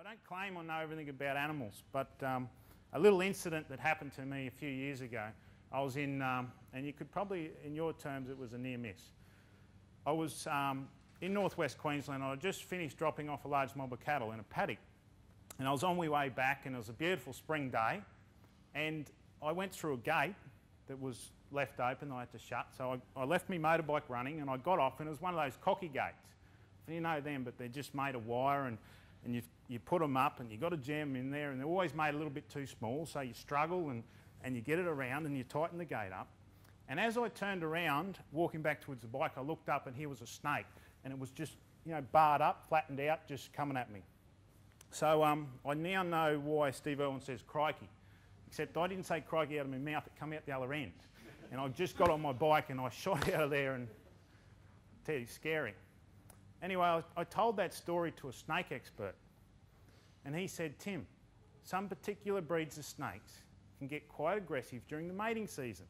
don't claim I know everything about animals, but a little incident that happened to me a few years ago. I was in, and you could probably, in your terms, it was a near miss. I was in northwest Queensland. I had just finished dropping off a large mob of cattle in a paddock. And I was on my way back, and it was a beautiful spring day. And I went through a gate that was left open, I had to shut. So I left my motorbike running, and I got off, and it was one of those cocky gates. You know them, but they're just made of wire, and you put them up, and you've got to jam them in there, and they're always made a little bit too small, so you struggle, and you get it around, and you tighten the gate up. And as I turned around, walking back towards the bike, I looked up, and here was a snake, and it was just, you know, barred up, flattened out, just coming at me. So I now know why Steve Irwin says crikey, except I didn't say crikey out of my mouth, it came out the other end. And I just got on my bike and I shot out of there, and I tell you, scary. Anyway, I told that story to a snake expert, and he said, Tim, some particular breeds of snakes can get quite aggressive during the mating season.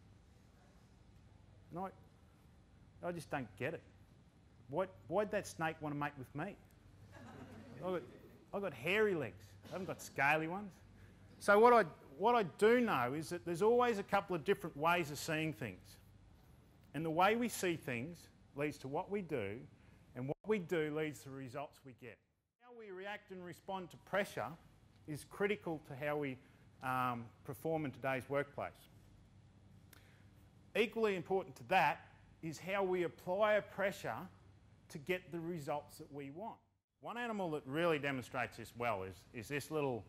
And I just don't get it. Why'd that snake want to mate with me? I've got hairy legs. I haven't got scaly ones. So what I do know is that there's always a couple of different ways of seeing things. And the way we see things leads to what we do, and what we do leads to the results we get. How we react and respond to pressure is critical to how we perform in today's workplace. Equally important to that is how we apply a pressure to get the results that we want. One animal that really demonstrates this well is this little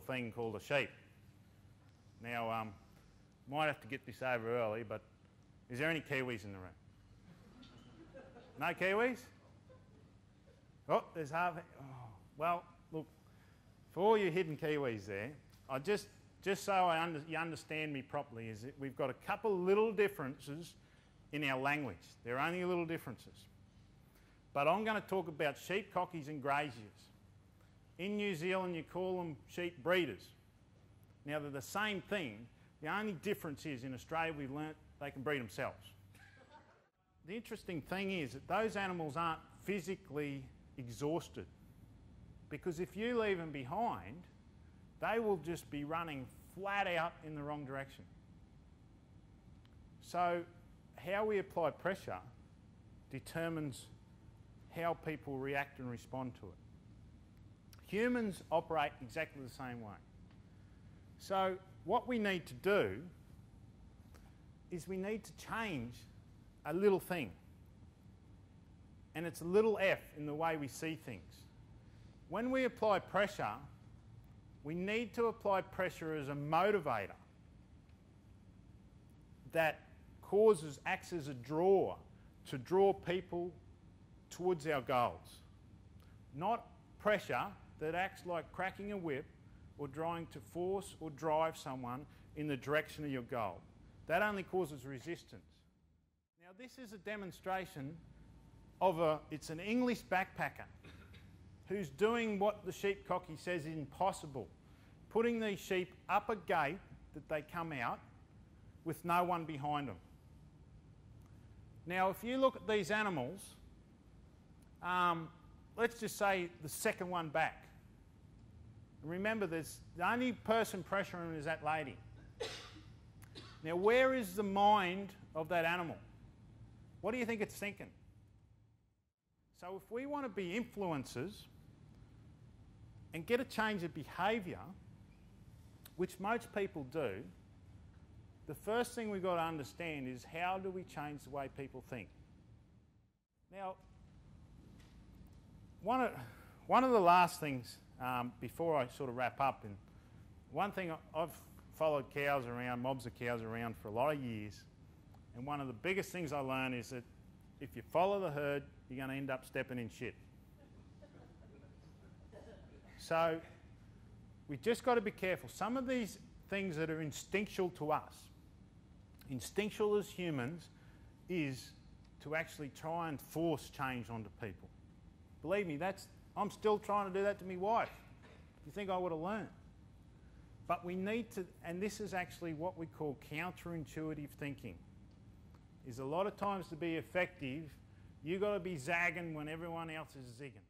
thing called a sheep. Now, might have to get this over early, but is there any Kiwis in the room? No Kiwis? Oh, there's half. Oh, well, look, for all you hidden Kiwis there, I just so you understand me properly, is that we've got a couple little differences in our language. They're only little differences. But I'm going to talk about sheep cockies and graziers. In New Zealand, you call them sheep breeders. Now, they're the same thing. The only difference is in Australia, we've learnt they can breed themselves. The interesting thing is that those animals aren't physically exhausted, because if you leave them behind, they will just be running flat out in the wrong direction. So how we apply pressure determines how people react and respond to it. Humans operate exactly the same way. So what we need to do is we need to change a little thing. And it's a little f in the way we see things. When we apply pressure, we need to apply pressure as a motivator that acts as a draw to draw people towards our goals. Not pressure that acts like cracking a whip or trying to force or drive someone in the direction of your goal. That only causes resistance. Now, this is a demonstration of it's an English backpacker who's doing what the sheep cocky says is impossible, putting these sheep up a gate that they come out with no one behind them. Now, if you look at these animals, let's just say the second one back. Remember, the only person pressuring them is that lady. Now, where is the mind of that animal? What do you think it's thinking? So if we want to be influencers and get a change of behaviour, which most people do, the first thing we've got to understand is how do we change the way people think. Now, one of the last things before I sort of wrap up, and one thing I've followed cows around, mobs of cows around for a lot of years, and one of the biggest things I learned is that if you follow the herd, you're going to end up stepping in shit. So we've just got to be careful. Some of these things that are instinctual to us, instinctual as humans, is to actually try and force change onto people. Believe me, I'm still trying to do that to my wife. You think I would have learned? But we need to, and this is actually what we call counterintuitive thinking, is a lot of times to be effective, you've got to be zagging when everyone else is zigging.